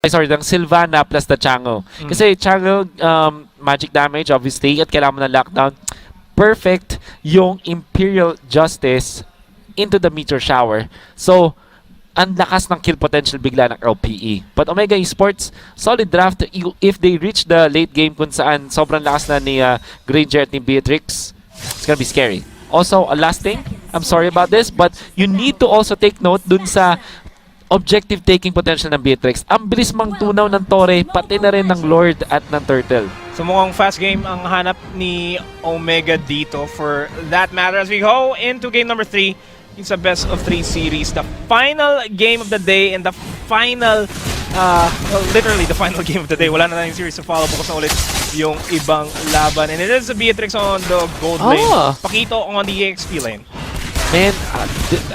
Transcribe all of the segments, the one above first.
Sorry, ng Sylvana plus the Chango. Kasi Chango, magic damage obviously at kailangan mo ng lockdown. Perfect yung Imperial Justice into the Meteor Shower. So, ang lakas ng kill potential bigla ng LPE. But Omega Esports, solid draft if they reach the late game kung saan sobrang lakas na ni Granger at ni Beatrix. It's gonna be scary. Also, a last thing, I'm sorry about this, but you need to also take note dun sa objective taking potential ng Beatrix. Ang bilis mang tunaw ng Torre, pati na rin ng Lord at ng Turtle. So mukhang fast game ang hanap ni Omega dito for that matter as we go into game number 3. It's a best of 3 series. The final game of the day and the final, well, literally the final game of the day. Wala na tayong series to follow. Bukas na ulit yung ibang laban. And it is Beatrix on the gold lane. Pakito on the EXP lane. Man,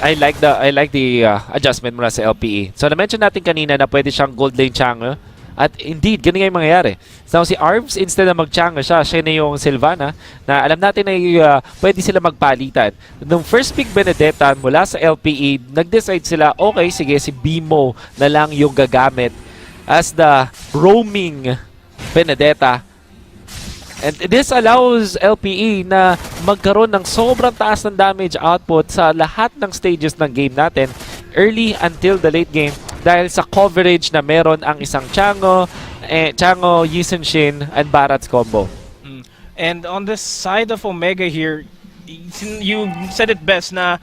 I like the adjustment mula sa LPE. So na-mention natin kanina na pwede siyang gold lane Chango. At indeed, ganun nga yung mangyayari. So si Arvs, instead na mag-Chango siya na yung Sylvana, na alam natin na pwede sila magpalitan. Nung first pick Benedetta mula sa LPE, nag-decide sila, okay, sige, si Beemo na lang yung gagamit as the roaming Benedetta. And this allows LPE na magkaroon ng sobrang taas ng damage output sa lahat ng stages ng game natin early until the late game dahil sa coverage na meron ang isang Chango, Yisenshin, and Barat's combo. And on the side of Omega here, you said it best na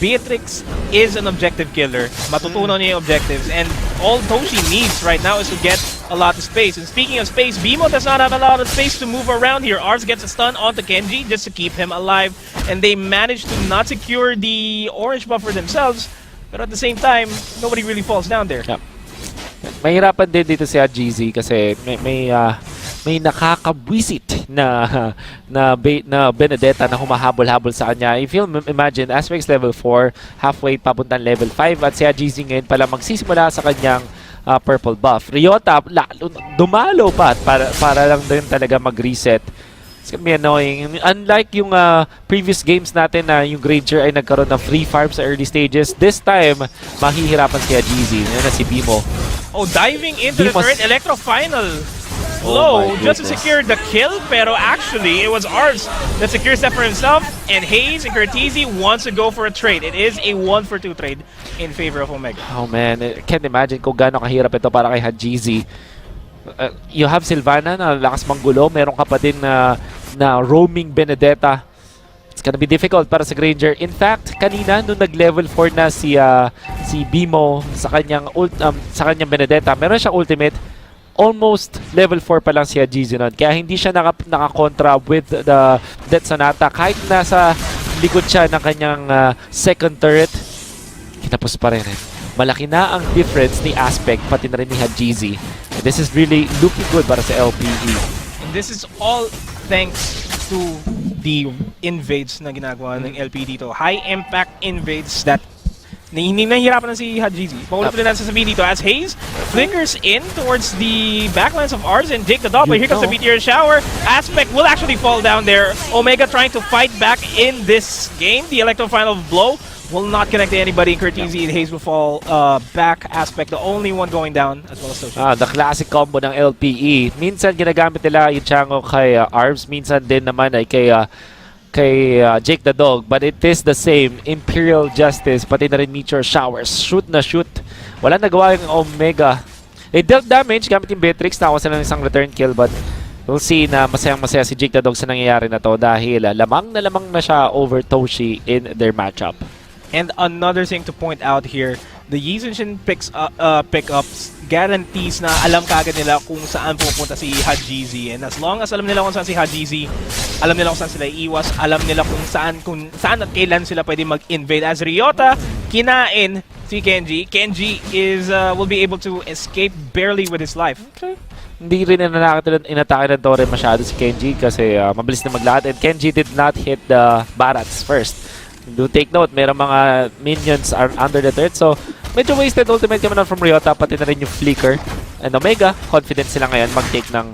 Beatrix is an objective killer. Matutunan niya yung objectives. And all Toshi needs right now is to get a lot of space. And speaking of space, Beemo does not have a lot of space to move around here. Arvs gets a stun onto Kenji just to keep him alive. And they manage to not secure the orange buff for themselves. But at the same time, nobody really falls down there. Yeah. Mahirapan din dito si Hadjizy kasi may nakakabwisit na Benedetta na humahabol-habol sa kanya. If you imagine, Aspects level 4, halfway papuntang level 5 at si Hadjizy ngayon pala magsisimula sa kanyang purple buff. Ryota, dumalo pa para lang din talaga mag-reset. It's gonna be annoying. Unlike yung previous games natin na yung Granger ay nagkaroon ng free farm sa early stages, this time, mahihirapan si Hadjizy. Yan na si Beemo. Oh, diving into the third Electro Final. Low just to secure the kill, pero actually it was Arvs that secures that for himself, and Haze and KurTzy wants to go for a trade. It is a 1-for-2 trade in favor of Omega. Oh man, I can't imagine kung gaano kahirap ito para kay Hadjizy. You have Sylvana na lakas manggulo, meron ka pa din na roaming Benedetta. It's gonna be difficult para sa Granger. In fact, kanina nung nag-level 4 na si Beemo sa kanyang Benedetta, meron siyang ultimate. Almost level 4 pa lang si Hadjizy nun. Kaya hindi siya nakakontra with the Death Sonata. Kahit nasa likod siya ng kanyang second turret, kinapos pa rin. Malaki na ang difference ni Aspect, pati na rin ni Hadjizy. This is really looking good para sa LPE. And this is all thanks to the invades na ginagawa ng LPE dito. High impact invades that hindi nahihirapan na si Hadjizy. Paulit ulit natin sasabihin dito as Haze flickers in towards the backlines of Arvs and Jake the Dog. But here comes the Meteor Shower. Aspect will actually fall down there. Omega trying to fight back in this game. The Electro Final blow will not connect to anybody. KurTzy and Haze will fall back. Aspect, the only one going down, as well as Toshi. The classic combo ng LPE. Minsan ginagamit nila yung Chango kay Arvs. Minsan din naman ay kay Jake the Dog. But it is the same. Imperial Justice, pati na rin Meteor Showers. Shoot na shoot. Wala nagawa yung Omega. They dealt damage gamit yung Beatrix. Nakuha sila ng isang return kill. But we'll see na masayang-masaya si Jake the Dog sa nangyayari na to dahil lamang na siya over Toshi in their matchup. And another thing to point out here, the Yisenshin pickups guarantees na alam kaagad nila kung saan pupunta si Hadjizy. And as long as alam nila kung saan si Hadjizy, alam nila kung saan sila iiwas, alam nila kung saan at kailan sila pwede mag-invade. As Ryota, kinain si Kenji. Kenji will be able to escape barely with his life. Okay. Hindi rin inatake ng Torre masyado si Kenji kasi mabilis na maglakad. And Kenji did not hit the Barats first. Do take note, merong mga minions are under the turret. So, medyo wasted ultimate kami from Ryota, pati na rin yung flicker. and Omega, confident sila ngayon mag-take ng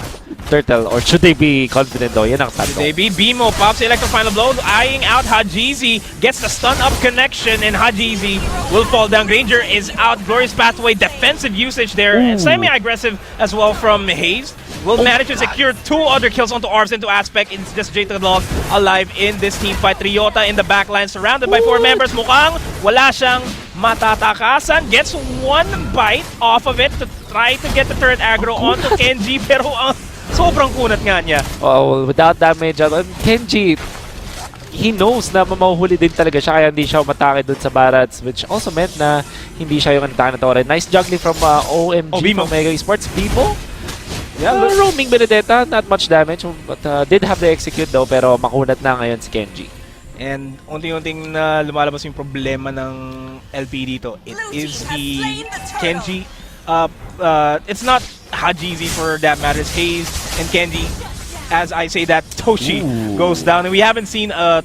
turtle, or should they be confident though? Yan ang tanong. Maybe Beemo pops the electro final blow, eyeing out Hadjizy, gets the stun up connection, and Hadjizy will fall down. Granger is out. Glorious Pathway, defensive usage there, and semi-aggressive as well from Haze. Will manage to secure 2 other kills onto Arvs into Aspect. It's just J-Dog alive in this team fight. Ryota in the backline, surrounded by 4 members. Mukhang wala siyang matatakasan. Gets 1 bite off of it to try to get the turret aggro onto Kenji, pero ang sobrang kunat nga niya. Oh, without damage, Kenji, he knows na mahuhuli din talaga siya, kaya hindi siya umatake dun sa Barats, which also meant na hindi siya yung natake na Torre. Nice juggling from OMG from Mega Esports. Beemo, roaming Benedetta, not much damage, but did have to execute though, pero makunat na ngayon si Kenji. And unti-unting na lumalabas yung problema ng LPE dito. It is the Kenji. It's not Hadjizy for that matter. It's Haze and Kenji. As I say that, Toshi goes down. And we haven't seen an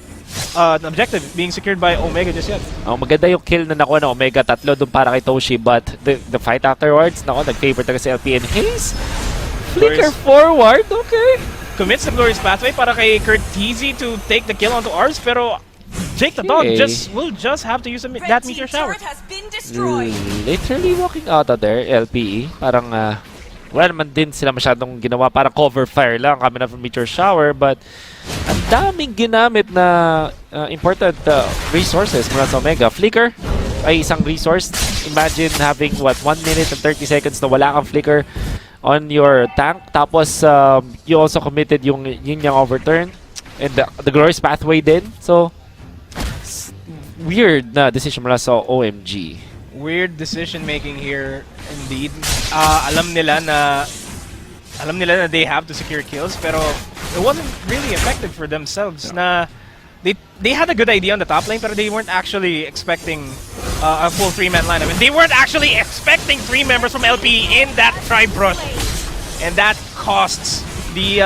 objective being secured by Omega just yet. Maganda yung kill na nakuha ng Omega, 3 dun para kay Toshi, but the fight afterwards, nag-favor talaga si LPE and Haze. Flicker forward, okay. Commits the Glorious Pathway para kay KurTzy to take the kill onto Arvs, pero Jake the Dog will just have to use that meteor shower. Literally walking out of there, LPE. Parang wala naman din sila masyadong ginawa. Parang cover fire lang kami na from meteor shower, but ang daming ginamit na important resources mula sa Omega. Flicker ay isang resource. Imagine having 1 minute and 30 seconds na wala kang flicker on your tank, tapos you also committed yung yin-yang overturn and the Glorious Pathway din. So weird na decision mula sa OMG. Weird decision making here indeed. Alam nila na they have to secure kills, pero it wasn't really effective for themselves. Na they had a good idea on the top lane, pero they weren't actually expecting a full 3-man lineup. And they weren't actually expecting 3 members from LPE in that tribe brush. And that costs the,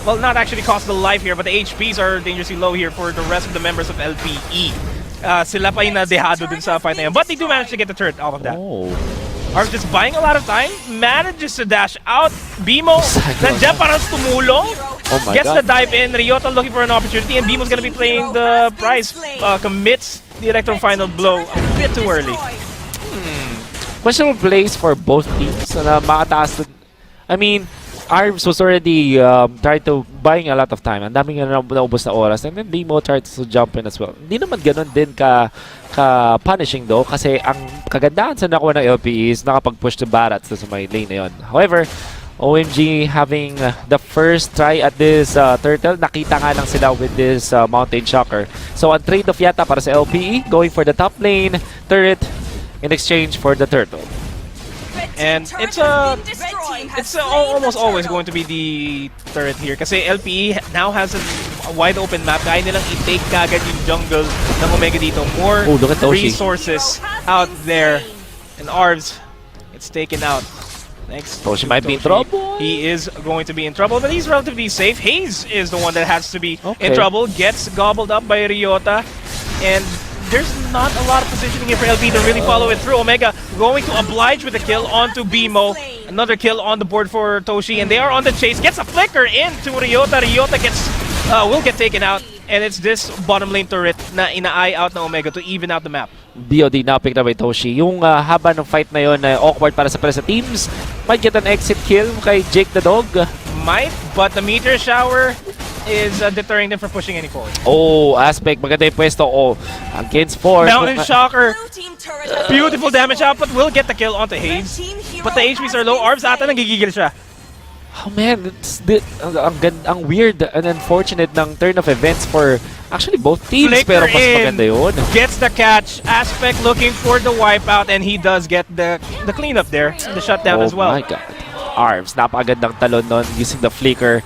well, not actually costs the life here, but the HPs are dangerously low here for the rest of the members of LPE. Sila pa yung nadehado dun sa fight na yun. But they do manage to get the turret off of that. Arvs just buying a lot of time, manages to dash out. Beemo, nandiyan parang tumulong. Gets the dive in. Ryota looking for an opportunity, and Beemo's gonna be playing the prize. Commits the electro final blow a bit too early. Questionable plays for both teams. Na makataas. I mean, Arvs was already tried to buying a lot of time. Ang daming naubos na oras. And then Beemo tried to jump in as well. Hindi naman ganun din ka-punishing though, kasi ang kagandahan sa nakuha ng LPE is nakapag-push to Barats sa may lane na yun. However, OMG having the first try at this turtle. Nakita nga lang sila with this mountain shocker. So ang trade-off yata para sa LPE, going for the top lane turret in exchange for the turtle. And it's almost always going to be the turret here kasi LPE now has a wide open map. Kaya nilang i-take kagad yung jungle ng Omega dito. More resources out there. And Arvs, it's taken out. Thanks. Toshi might be in trouble. He is going to be in trouble, but he's relatively safe. Haze is the one that has to be in trouble. Gets gobbled up by Ryota. And there's not a lot of positioning here for LP to really follow it through. Omega going to oblige with a kill onto Beemo. Another kill on the board for Toshi, and they are on the chase. Gets a flicker into Ryota. Ryota will get taken out, and it's this bottom lane turret na ina-eye out na Omega to even out the map. BOD na pick na by Toshi. Yung haba ng fight na yun, awkward para sa teams. Might get an exit kill kay Jake the Dog. Might, but the meteor shower is deterring them from pushing any forward. Aspect, maganda yung pwesto. Against 4. Mountain Shocker. Beautiful damage output. Will get the kill onto Haze. But the HPs are low. Arvs ata nagigigil siya. Oh man, ang weird and unfortunate ng turn of events for actually both teams. Flicker pero mas maganda yun. Gets the catch. Aspect looking for the wipeout, and he does get the cleanup there. The shutdown as well. Oh my god. Arvs, napakagandang talon nun using the flicker.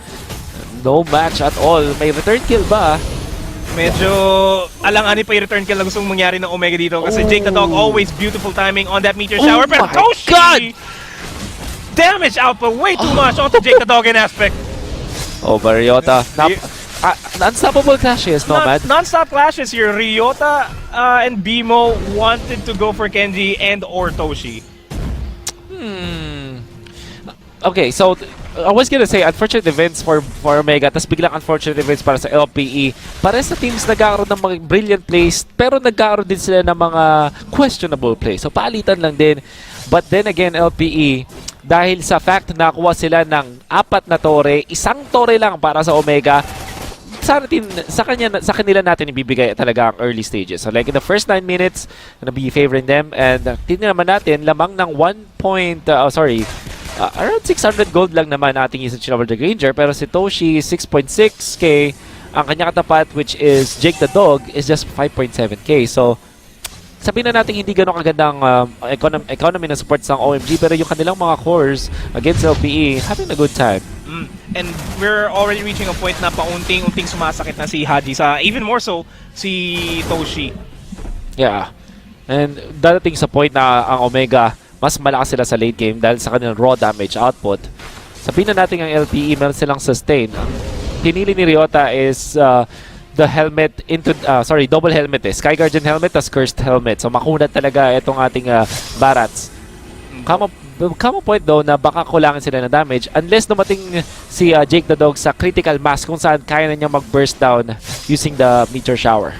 No match at all. May return kill ba? Medyo alang-ani pa yung return kill na gustong mangyari ng Omega dito kasi Jake the Dog always beautiful timing on that meteor shower. Pero Toshi! Damage output way too much onto Jake the Dog in Aspect. Ryota. Unstoppable clashes, Nomad. Non-stop clashes here. Ryota and Beemo wanted to go for Kenji and or Toshi. Okay, so I was gonna say unfortunate events for Omega, tapos biglang unfortunate events para sa LPE. Para sa teams nagkakaroon ng mga brilliant plays, pero nagkakaroon din sila ng mga questionable plays. So palitan lang din. But then again, LPE, dahil sa fact na nakuha sila ng 4 na tore, isang tore lang para sa Omega, sa kanila natin ibibigay talaga ang early stages. So like in the first 9 minutes, gonna be favoring them. And tingnan naman natin, lamang ng around 600 gold lang naman ating usage over the Granger. Pero si Toshi, 6.6k. Ang kanya katapat, which is Jake the Dog, is just 5.7k. So, sabihin na natin hindi ganun kagandang economy na supports ng OMG, pero yung kanilang mga cores against LPE, having a good time. And we're already reaching a point na paunting-unting sumasakit na si Hadjizy. Even more so, si Toshi. Yeah. And dadating sa point na ang Omega, mas malakas sila sa late game dahil sa kanilang raw damage output. Sabihin na natin ang LPE, meron silang sustain. Ang pinili ni Ryota is the helmet into, double helmet eh. Sky Guardian helmet, tas Cursed helmet. So makunat talaga itong ating Barats. Come point though na baka kulangan sila ng damage unless dumating si Jake the Dog sa critical mass kung saan kaya na niyang mag-burst down using the Meteor Shower.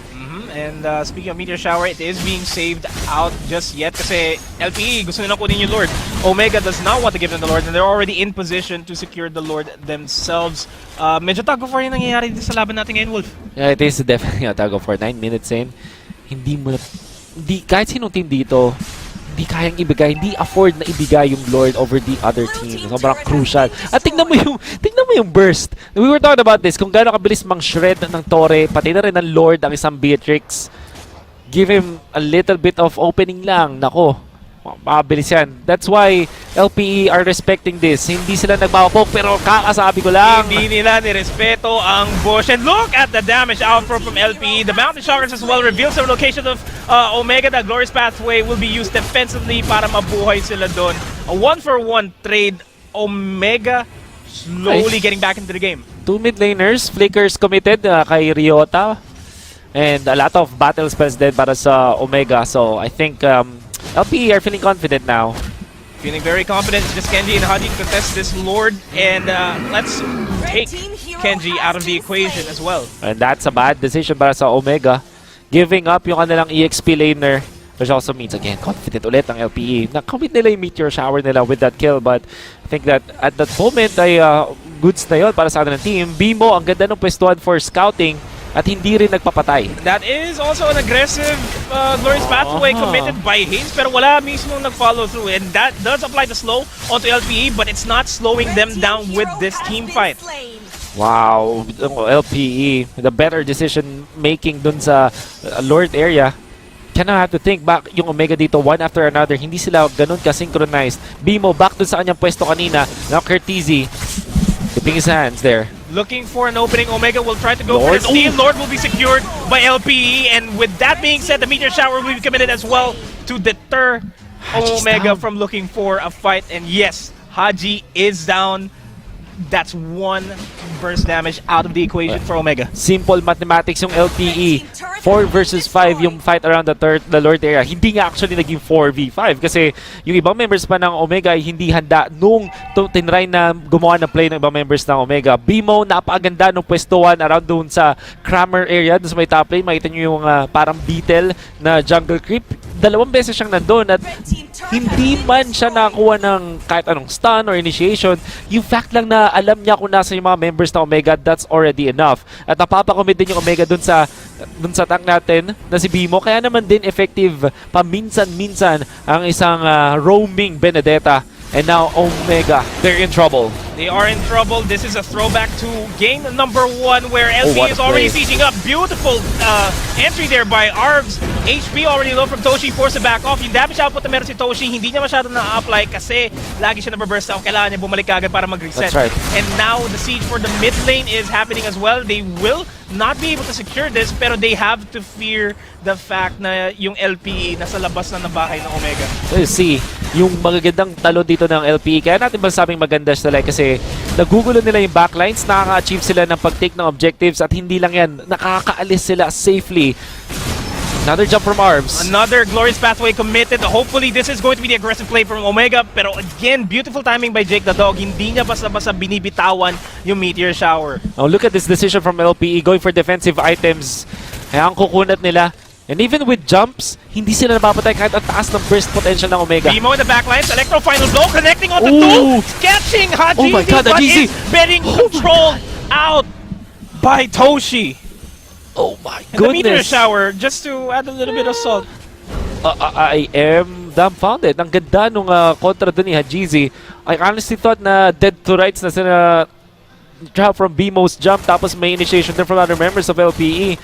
And speaking of Meteor Shower, it is being saved out just yet kasi LPE gusto nilang kunin yung Lord. Omega does not want to give them the Lord and they're already in position to secure the Lord themselves. Medyo tug of war yung nangyayari dito sa laban natin ngayon, Wolf. Yeah, it is definitely a tug of war. 9 minutes in. Kahit sinong team dito, hindi kayang ibigay, hindi afford na ibigay yung Lord over the other team. Sobrang crucial. At tingnan mo yung burst. We were talking about this, kung gaano kabilis mang-shred ng Tore, pati na rin ng Lord ang isang Beatrix. Give him a little bit of opening lang. Nako, makabilis yan. That's why LPE are respecting this. Hindi sila nagpapapoke, pero kakasabi ko lang. Hindi nila nirespeto ang bush. And look at the damage outflow from LPE. The Mountain Shockers as well reveals the location of Omega. The Glorious Pathway will be used defensively para mabuhay sila doon. A 1-for-1 trade. Omega slowly getting back into the game. 2 mid laners, flickers committed kay Ryota. And a lot of battle spells din para sa Omega. So I think LPE are feeling confident now. Feeling very confident. Just Kenji and Hadjizy contest this Lord. And let's take Kenji out of the equation as well. And that's a bad decision para sa Omega. Giving up yung kanilang EXP laner. Which also means, again, confident ulit ang LPE. Na-commit nila yung Meteor Shower nila with that kill. But I think that at that moment ay goods na yun para sa atin ng team. Beemo, ang ganda ng pwestuhan for scouting. At hindi rin nagpapatay. That is also an aggressive Glorious Pathway committed by Haze, pero wala mismo nag-follow through. And that does apply the slow onto LPE, but it's not slowing them down with this team fight. Wow, LPE, the better decision making dun sa Lord area. Kinda have to think back yung Omega dito, one after another. Hindi sila ganun ka-synchronized. Beemo back dun sa kanyang pwesto kanina. Now KurTzy, dipping his hands there. Looking for an opening. Omega will try to go for the steal. Lord will be secured by LPE. And with that being said, the Meteor Shower will be committed as well to deter Omega from looking for a fight. And yes, Hadji is down. That's 1 burst damage out of the equation for Omega. Simple mathematics yung LPE. 4 versus 5 yung fight around the Lord area. Hindi nga actually naging 4v5 kasi yung ibang members pa ng Omega ay hindi handa nung tinry na gumawa ng play ng ibang members ng Omega. Beemo, napakaganda nung pwestuhan around doon sa Kramer area, doon sa may top lane. Makita nyo yung parang beetle na jungle creep. 2 beses siyang nandun at hindi man siya nakakuha ng kahit anong stun or initiation. Yung fact lang na alam niya kung nasa yung mga members ng Omega, that's already enough. At napapakomit din yung Omega dun sa tank natin na si Beemo. Kaya naman din effective paminsan-minsan ang isang roaming Benedetta. And now Omega, they're in trouble. They are in trouble. This is a throwback to game number 1 where LP is already sieging up. Beautiful entry there by Arvs. HP already low from Toshi, forced to back off. Yung damage output na meron si Toshi, hindi niya masyado na-apply kasi lagi siya nababurst out. Kailangan niya bumalik agad para mag-reset. That's right. And now the siege for the mid lane is happening as well. They will not be able to secure this, pero they have to fear the fact na yung LPE nasa labas na ng bahay ng Omega. Well, see, yung magagandang talo dito ng LPE, kaya natin masabing maganda sila kasi nagugulo nila yung backlines, nakaka-achieve sila ng pag-take ng objectives at hindi lang yan, nakakaalis sila safely. Another jump from Arvs. Another glorious pathway committed. Hopefully, this is going to be the aggressive play from Omega. Pero again, beautiful timing by Jake the Dog. Hindi niya basta-basta binibitawan yung Meteor Shower. Oh, look at this decision from LPE going for defensive items. Kaya ang kukunat nila. And even with jumps, hindi sila napapatay kahit ang taas ng burst potential ng Omega. Beemo in the backlines. Electro final blow. Connecting on the Ooh. two. Catching Hadjizy. Oh my God, but Hadjizy. it's being controlled out by Toshi. Oh my And the Meteor goodness. Shower, just to add a little bit of salt. I am dumbfounded. Ang ganda nung kontra dun ni Hadjizy. I honestly thought na dead to rights na sila drop from Beemo's jump tapos may initiation din from other members of LPE.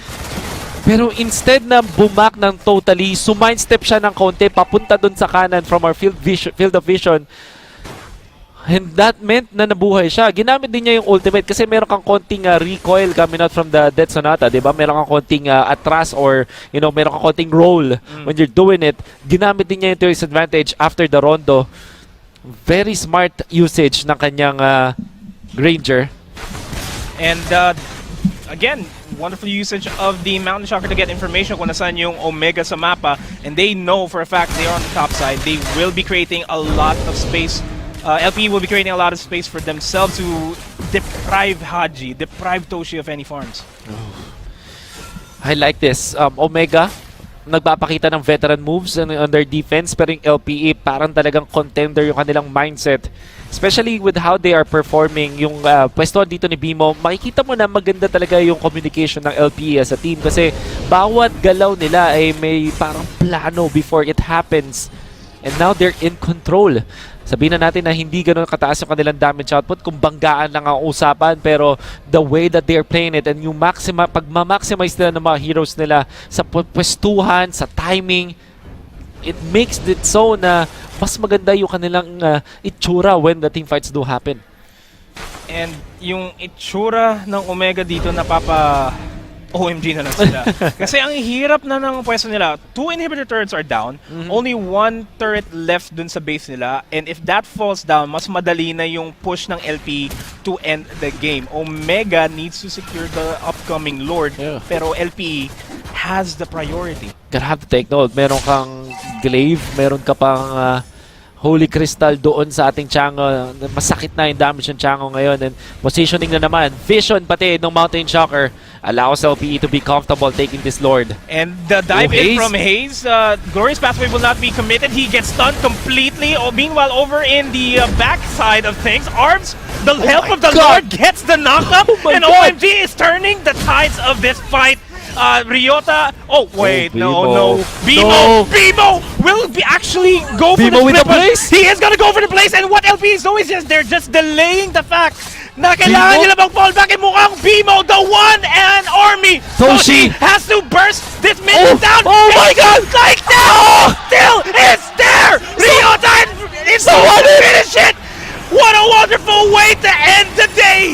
Pero instead na bumak ng totally, sumindstep siya ng konti papunta dun sa kanan from our field of vision. And that meant na nabuhay siya. Ginamit din niya yung ultimate kasi meron kang konting recoil coming out from the Death Sonata, di ba? Meron kang konting atras or, you know, meron kang konting roll when you're doing it. Ginamit din niya yung to his advantage after the rondo. Very smart usage ng kanyang Granger. And again, wonderful usage of the Mountain Shocker to get information kung nasaan yung Omega sa mapa. And they know for a fact they are on the top side. They will be creating a lot of space. LPE will be creating a lot of space for themselves to deprive Hadji, deprive Toshi of any farms. I like this. Omega, nagpapakita ng veteran moves on their defense, pero yung LPE parang talagang contender yung kanilang mindset. Especially with how they are performing yung pwestuhan dito ni Beemo, makikita mo na maganda talaga yung communication ng LPE as a team kasi bawat galaw nila ay may parang plano before it happens. And now they're in control. Sabihin na natin na hindi ganoon kataas yung kanilang damage output kung banggaan lang ang usapan, pero the way that they're playing it and yung pagmamaximize nila ng mga heroes nila sa pwestuhan, sa timing, it makes it so na mas maganda yung kanilang itsura when the team fights do happen. And yung itsura ng Omega dito OMG na lang sila. Kasi ang hirap na ng pwesto nila. 2 inhibitor turrets are down. Only 1 turret left dun sa base nila. And if that falls down, mas madali na yung push ng LP to end the game. Omega needs to secure the upcoming Lord. Yeah. Pero LP has the priority. Gotta have to take note. Meron kang Glaive, meron ka pang Holy Crystal doon sa ating Chango. Masakit na yung damage ng Chango ngayon. And positioning na naman. Vision pati ng Mountain Shocker allows LPE to be comfortable taking this Lord. And the dive Haze? in from Haze, Glorious Pathway will not be committed. He gets stunned completely. Meanwhile, over in the backside of things, Arvs, the help of the Lord, gets the knockup. And OMG is turning the tides of this fight. Ryota. Oh wait, no. Beemo will actually go for Beemo the with the flip. place? He is gonna go for the place, and what LP is doing is just they're just delaying the fact na kailangan nila mag-fall back, and mukhang Beemo, the one and army. Toshi has to burst this minion down. Oh my God! Like that! Still is there. Ryota is the one to finish it. What a wonderful way to end the day.